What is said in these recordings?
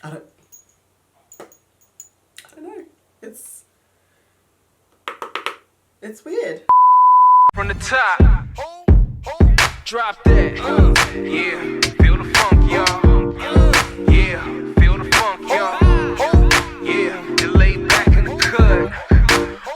I don't know. It's weird. From the top, drop that. Yeah, feel the funk, y'all. Yeah, feel the funk, y'all. Yeah, they lay back in the cut.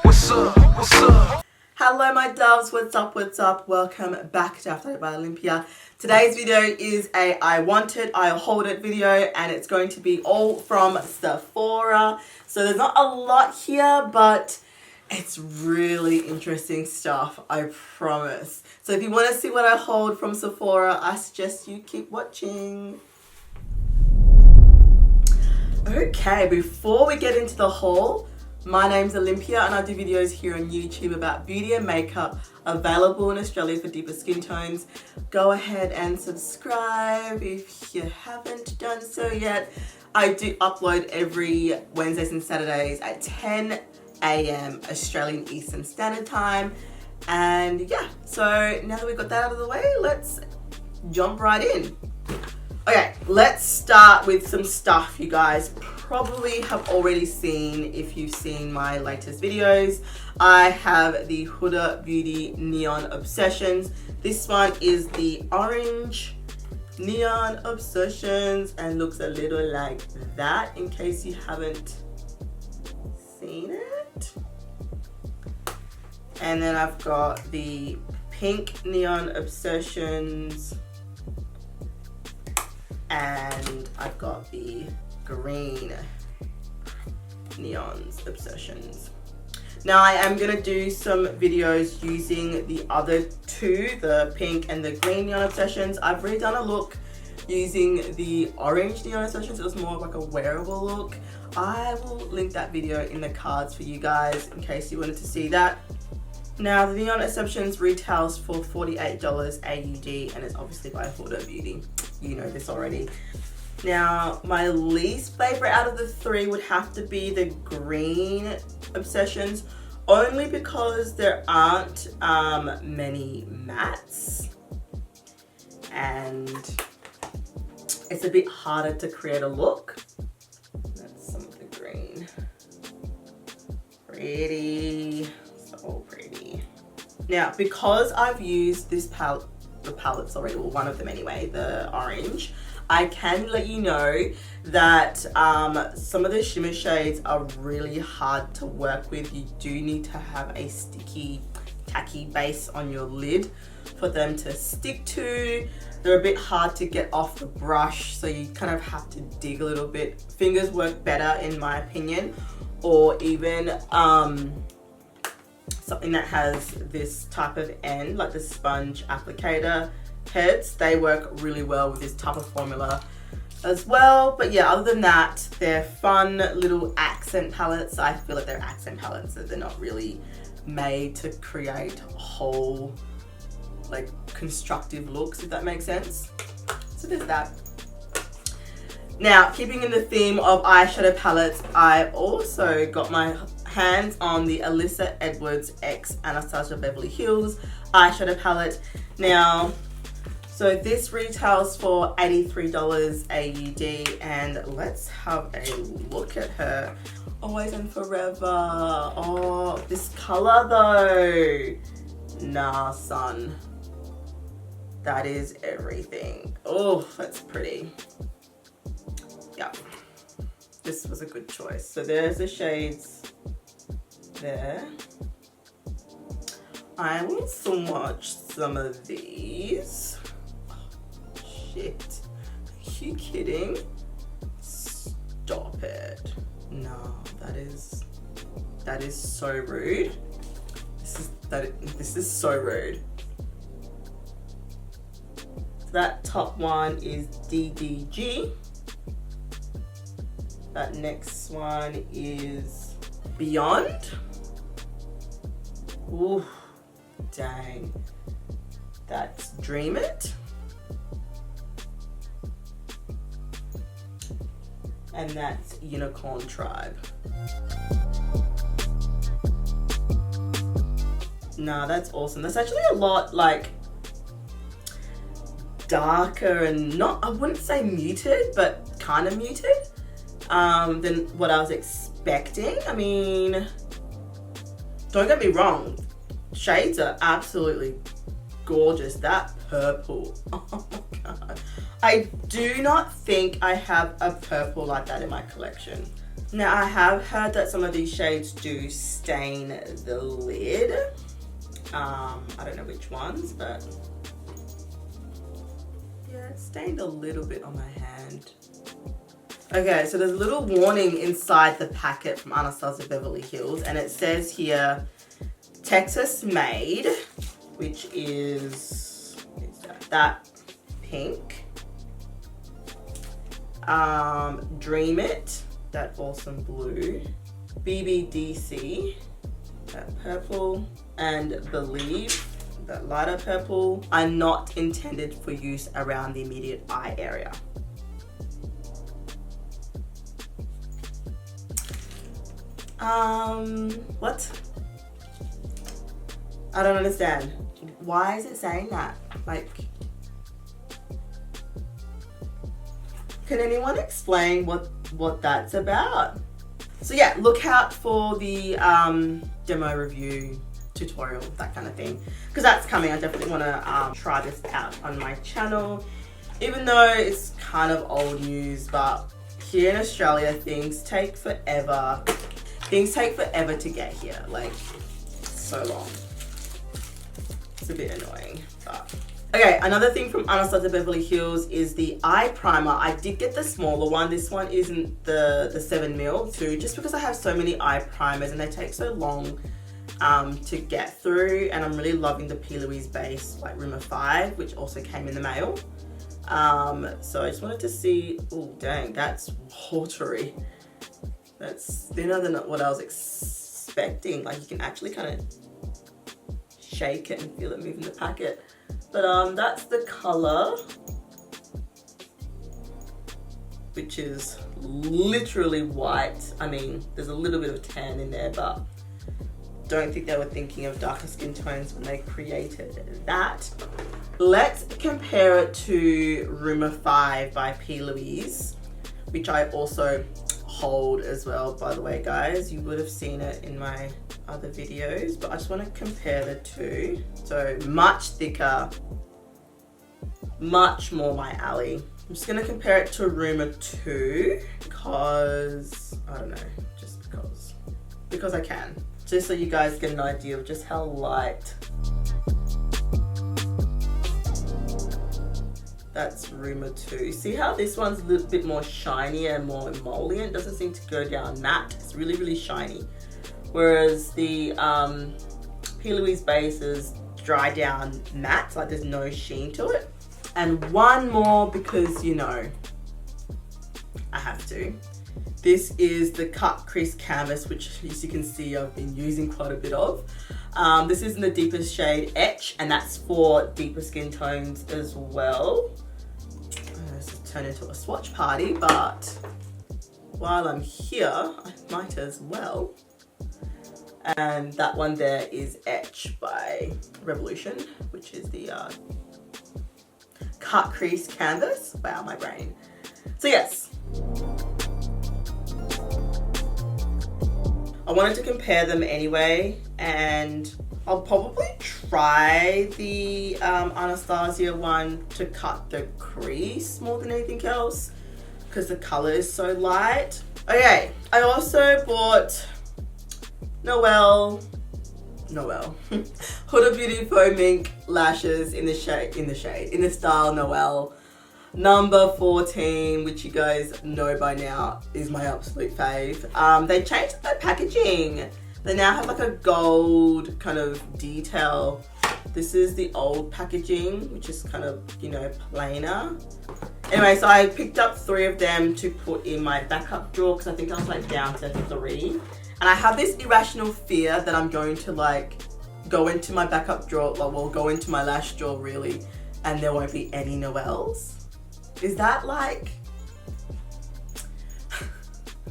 What's up? What's up? Hello my doves, what's up, what's up? Welcome back to Afrodite by Olympia. Today's video is a I want it, I'll hold it video, and it's going to be all from Sephora. So there's not a lot here, but it's really interesting stuff, I promise. So if you want to see what I hold from Sephora, I suggest you keep watching. Okay, before we get into the haul, my name's Olympia and I do videos here on YouTube about beauty and makeup, available in Australia for deeper skin tones. Go ahead and subscribe if you haven't done so yet. I do upload every Wednesdays and Saturdays at 10 a.m. Australian Eastern Standard Time. And yeah, so now that we've got that out of the way, let's jump right in. Okay, let's start with some stuff you guys probably have already seen if you've seen my latest videos. I have the Huda Beauty Neon Obsessions. This one is the orange Neon Obsessions and looks a little like that in case you haven't seen it. And then I've got the pink Neon Obsessions. And I've got the green Neons Obsessions. Now I am going to do some videos using the other two, the pink and the green Neon Obsessions. I've already done a look using the orange Neon Obsessions. It was more of like a wearable look. I will link that video in the cards for you guys in case you wanted to see that. Now the Neon Obsessions retails for $48 AUD and it's obviously by Huda Beauty. You know this already. Now my least favorite out of the three would have to be the green Obsessions, only because there aren't many mattes and it's a bit harder to create a look. That's some of the green. Pretty, so pretty. Now because I've used this palette, the palettes already, well one of them anyway, the orange, I can let you know that some of the shimmer shades are really hard to work with. You do need to have a sticky, tacky base on your lid for them to stick to. They're a bit hard to get off the brush, so you kind of have to dig a little bit. Fingers work better in my opinion, or even something that has this type of end, like the sponge applicator heads. They work really well with this type of formula as well. But yeah, other than that, they're fun little accent palettes. I feel like they're accent palettes, that they're not really made to create whole like constructive looks, if that makes sense. So there's that. Now, keeping in the theme of eyeshadow palettes, I also got my hands on the Alyssa Edwards X Anastasia Beverly Hills eyeshadow palette. Now, so this retails for $83 AUD, and let's have a look at her. Always and forever. Oh, this color though. Nah, son. That is everything. Oh, that's pretty. Yeah, this was a good choice. So there's the shades there. I will swatch some of these. Oh, shit. Are you kidding? Stop it. No, that is so rude. This is so rude. So that top one is DDG. That next one is Beyond. Ooh, dang. That's Dream It. And that's Unicorn Tribe. Nah, that's awesome. That's actually a lot like darker and not, I wouldn't say muted, but kind of muted. than what I was expecting. I mean, don't get me wrong, shades are absolutely gorgeous. That purple, oh my god. I do not think I have a purple like that in my collection. Now, I have heard that some of these shades do stain the lid. I don't know which ones, but yeah, it stained a little bit on my hand. Okay, so there's a little warning inside the packet from Anastasia Beverly Hills, and it says here, Texas made, which is that pink. Dream It, that awesome blue. BBDC, that purple. And Believe, that lighter purple, are not intended for use around the immediate eye area. What? I don't understand. Why is it saying that? Like, can anyone explain what that's about? So yeah, look out for the demo review, tutorial, that kind of thing, because that's coming. I definitely want to try this out on my channel, even though it's kind of old news. But here in Australia, things take forever. Things take forever to get here, like so long. It's a bit annoying, but okay. Another thing from Anastasia Beverly Hills is the eye primer. I did get the smaller one. This one isn't the 7mm too, just because I have so many eye primers and they take so long to get through. And I'm really loving the P.Louise base, like Rumour 5, which also came in the mail. So I just wanted to see. Oh dang, that's watery. That's thinner than what I was expecting. Like, you can actually kind of shake it and feel it move in the packet. But that's the color, which is literally white. I mean, there's a little bit of tan in there, but don't think they were thinking of darker skin tones when they created that. Let's compare it to Rumour 5 by P.Louise, which I also hold as well, by the way, guys. You would have seen it in my other videos, but I just want to compare the two. So much thicker, much more my alley. I'm just going to compare it to Rumour 2 because, I don't know, just because I can. Just so you guys get an idea of just how light. That's Rumour 2. See how this one's a little bit more shiny and more emollient? Doesn't seem to go down matte. It's really, really shiny. Whereas the P.Louise base is dry down matte, like there's no sheen to it. And one more because, you know, I have to. This is the Cut Crease Canvas, which, as you can see, I've been using quite a bit of. This is in the deepest shade Etch, and that's for deeper skin tones as well. This has turned into a swatch party, but while I'm here, I might as well. And that one there is Etch by Revolution, which is the Cut Crease Canvas. Wow, my brain. So yes. I wanted to compare them anyway, and I'll probably try the Anastasia one to cut the crease more than anything else because the color is so light. Okay, I also bought Noelle Huda Beauty Faux Mink lashes in the style Noelle number 14, which you guys know by now is my absolute fave. They changed their packaging. They now have like a gold kind of detail. This is the old packaging, which is kind of, you know, plainer. Anyway, so I picked up 3 of them to put in my backup drawer because I think I was like down to 3. And I have this irrational fear that I'm going to like go into my backup drawer, well, go into my lash drawer really, and there won't be any Noelles. Is that like,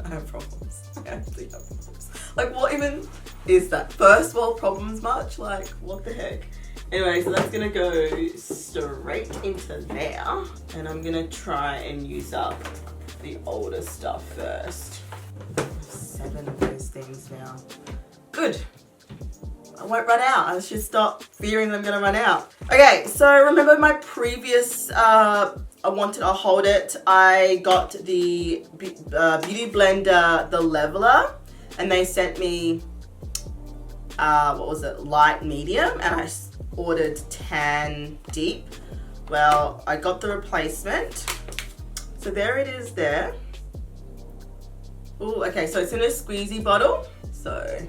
I have problems. I actually have problems. Like, what even is that? First world problems much? Like, what the heck? Anyway, so that's gonna go straight into there. And I'm gonna try and use up the older stuff first. 7 of those things now. Good. I won't run out. I should stop fearing that I'm gonna run out. Okay, so remember my previous, I wanted to hold it. I got the Beautyblender, the leveler, and they sent me, what was it, light medium, and I ordered tan deep. Well, I got the replacement. So there it is there. Oh, okay, so it's in a squeezy bottle. So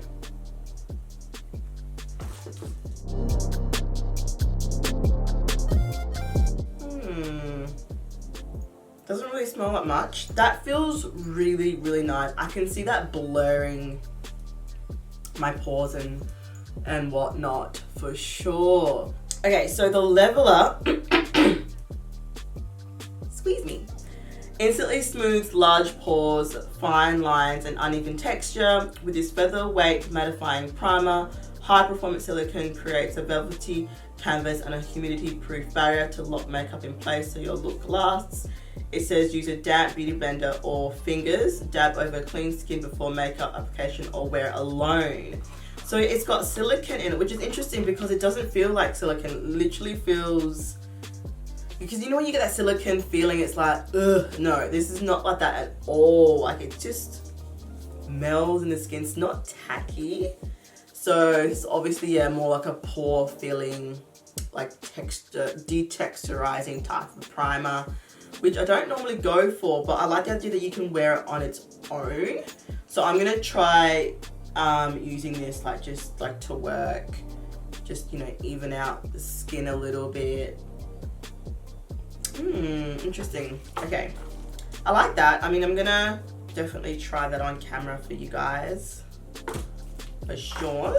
doesn't really smell that much. That feels really, really nice. I can see that blurring my pores and whatnot for sure. Okay, so the leveler, squeeze me, instantly smooths large pores, fine lines, and uneven texture. With this featherweight mattifying primer, high performance silicone creates a velvety canvas and a humidity proof barrier to lock makeup in place so your look lasts. It says use a damp beauty blender or fingers, dab over clean skin before makeup application or wear alone. So it's got silicone in it, which is interesting because it doesn't feel like silicone. It literally feels, because you know when you get that silicone feeling, it's like, ugh, no, this is not like that at all. Like it just melts in the skin. It's not tacky. So it's obviously, yeah, more like a pore filling, like texture, detexturizing type of primer, which I don't normally go for, but I like the idea that you can wear it on its own. So I'm gonna try using this like just like to work, just, you know, even out the skin a little bit. Interesting. Okay, I like that. I mean, I'm gonna definitely try that on camera for you guys, for sure.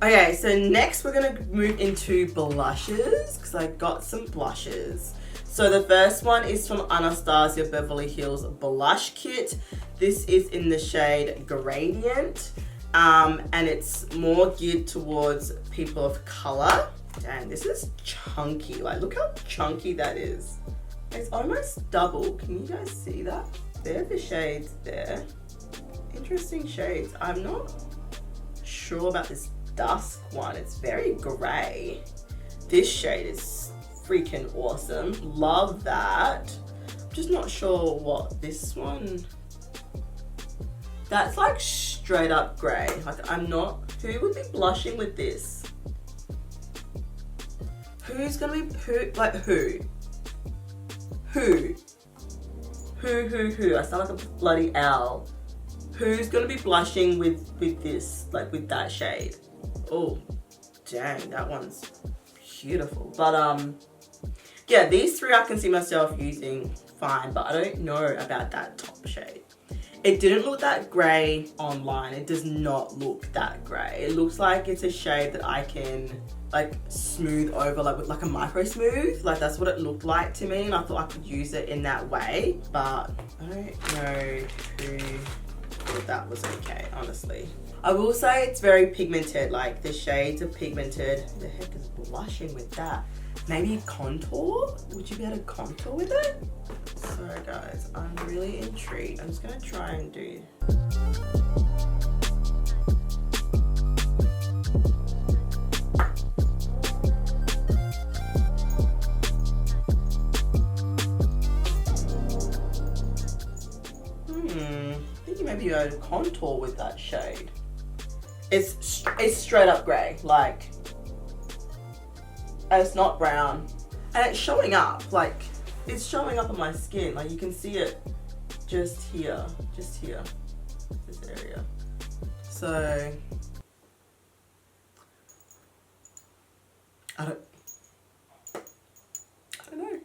Okay, so next we're gonna move into blushes, because I got some blushes. So the first one is from Anastasia Beverly Hills Blush Kit. This is in the shade Gradient, and it's more geared towards people of color. Damn, this is chunky. Like, look how chunky that is. It's almost double. Can you guys see that? There are the shades there. Interesting shades. I'm not sure about this dusk one. It's very gray. This shade is freaking awesome. Love that. I'm just not sure what this one. That's like straight up gray. Like, I'm not, who would be blushing with this? Who's gonna be, who? I sound like a bloody owl. Who's gonna be blushing with this, like with that shade? Oh, dang, that one's beautiful. But yeah, these three I can see myself using fine, but I don't know about that top shade. It didn't look that grey online. It does not look that grey. It looks like it's a shade that I can like smooth over, like with like a micro smooth. Like that's what it looked like to me, and I thought I could use it in that way. But I don't know who thought that was okay, honestly. I will say it's very pigmented, like the shades are pigmented. Who the heck is blushing with that? Maybe contour? Would you be able to contour with it? So guys, I'm really intrigued. I'm just gonna try and do. I think you may be able to contour with that shade. It's straight up grey, like, and it's not brown, and it's showing up, like, it's showing up on my skin. Like you can see it just here, this area. So I don't know.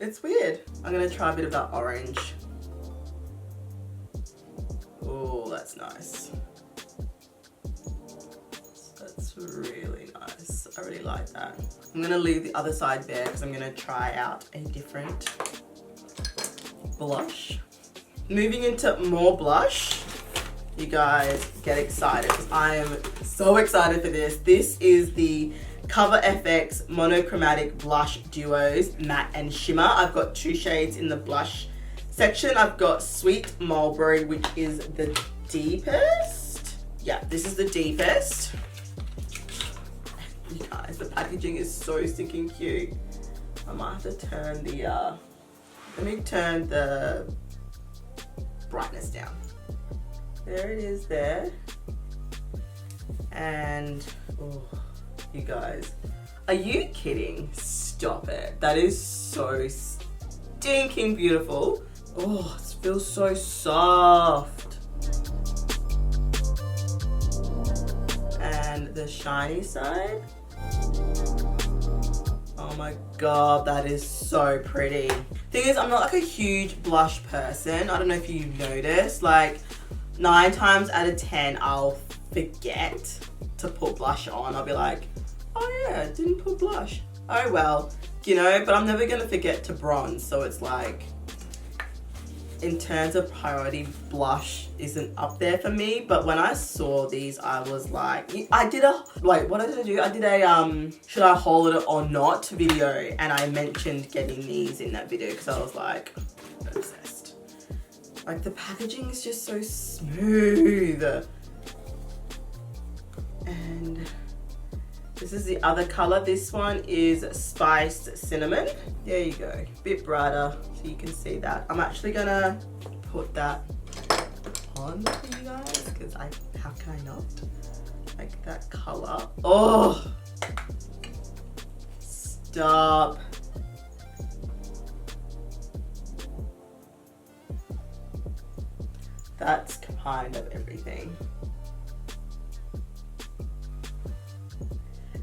It's weird. I'm gonna try a bit of that orange. Oh, that's nice. That's really nice. I really like that. I'm gonna leave the other side there because I'm gonna try out a different blush. Moving into more blush. You guys get excited because I am so excited for this. This is the Cover FX Monochromatic Blush Duos Matte and Shimmer. I've got 2 shades in the blush section. I've got Sweet Mulberry, which is the deepest. Yeah, this is the deepest. You guys, the packaging is so stinking cute. I might have to turn the, let me turn the brightness down. There it is there. And, oh, you guys, are you kidding? Stop it. That is so stinking beautiful. Oh, it feels so soft. And the shiny side. Oh my god, that is so pretty. Thing is, I'm not like a huge blush person. I don't know if you noticed, like 9 times out of 10, I'll forget to put blush on. I'll be like, oh yeah, didn't put blush. Oh well, you know, but I'm never gonna forget to bronze. So it's like, in terms of priority, blush isn't up there for me. But when I saw these, I was like, I did a, like, what did I do? I did a, should I hold it or not video. And I mentioned getting these in that video because I was like, obsessed. Like, the packaging is just so smooth. And this is the other color. This one is Spiced Cinnamon. There you go, bit brighter so you can see that. I'm actually gonna put that on for you guys because how can I not? Like that color. Oh, stop. That's kind of everything.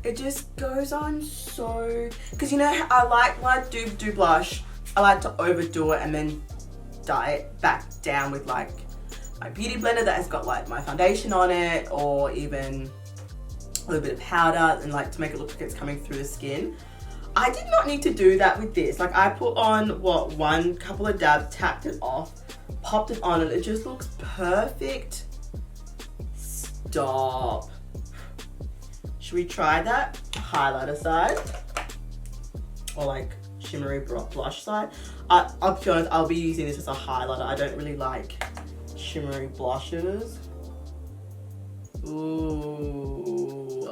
It just goes on so, because you know, I like when I do blush, I like to overdo it and then dye it back down with like my Beautyblender that has got like my foundation on it, or even a little bit of powder, and like to make it look like it's coming through the skin. I did not need to do that with this. Like, I put on, what, one couple of dabs, tapped it off, popped it on, and it just looks perfect. Stop. Should we try that highlighter side? Or like shimmery blush side? I'll be honest, I'll be using this as a highlighter. I don't really like shimmery blushes. Ooh.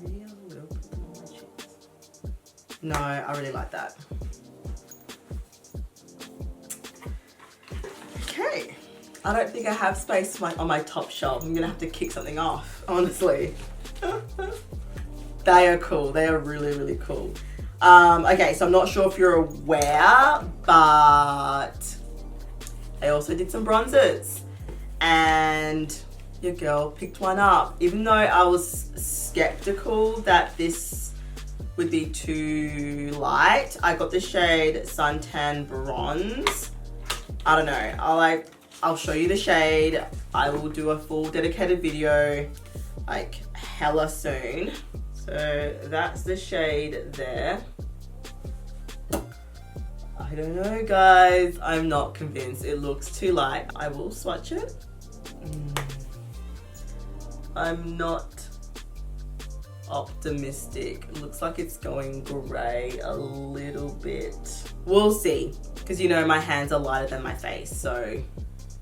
Maybe I will put them on my cheeks. No, I really like that. Okay. I don't think I have space on my top shelf. I'm gonna have to kick something off, honestly. They are cool. They are really, really cool. Okay, so I'm not sure if you're aware, but I also did some bronzers, and your girl picked one up. Even though I was skeptical that this would be too light, I got the shade Suntan Bronze. I don't know. I'll show you the shade. I will do a full dedicated video like hella soon. So that's the shade there. I don't know, guys. I'm not convinced. It looks too light. I will swatch it. I'm not optimistic. It looks like it's going grey a little bit. We'll see, because you know my hands are lighter than my face. So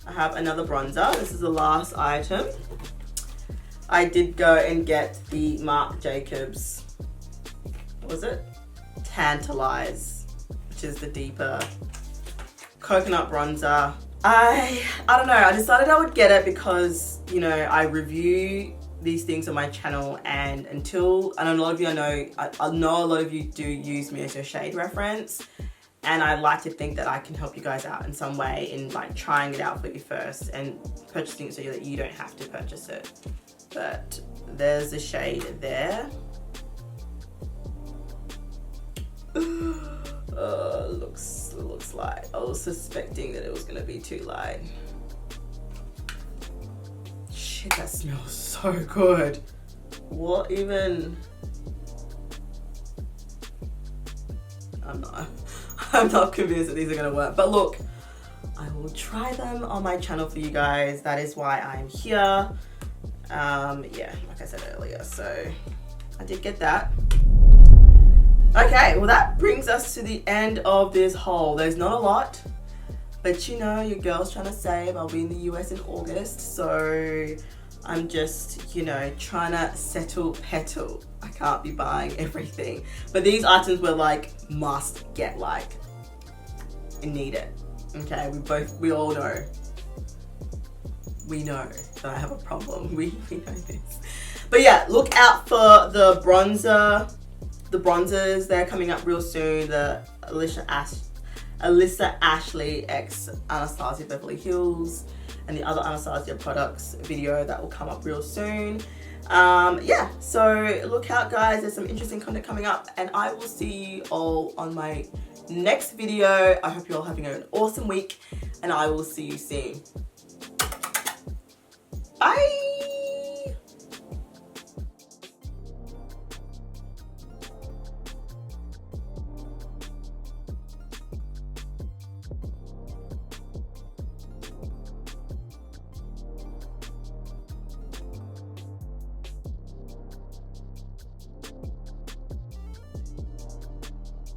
I have another bronzer. This is the last item. I did go and get the Marc Jacobs, what was it? Tantalize, which is the deeper coconut bronzer. I don't know, I decided I would get it because, you know, I review these things on my channel, and I know a lot of you, I know a lot of you do use me as your shade reference, and I like to think that I can help you guys out in some way in like trying it out for you first and purchasing it so that you don't have to purchase it. But there's the shade there. Looks light. I was suspecting that it was gonna be too light. Shit, that smells so good. What even? I'm not convinced that these are gonna work. But look, I will try them on my channel for you guys. That is why I'm here. Yeah, like I said earlier, so I did get that. Okay, well that brings us to the end of this haul. There's not a lot, but you know, your girl's trying to save. I'll be in the US in August, so I'm just, you know, trying to settle petal. I can't be buying everything. But these items were like must get, like, I need it. Okay, we all know. We know that I have a problem. We know this. But yeah, look out for the bronzer. The bronzers, they're coming up real soon. The Alyssa Ashley x Anastasia Beverly Hills and the other Anastasia products video that will come up real soon. Yeah, so look out guys, there's some interesting content coming up, and I will see you all on my next video. I hope you're all having an awesome week, and I will see you soon. Bye.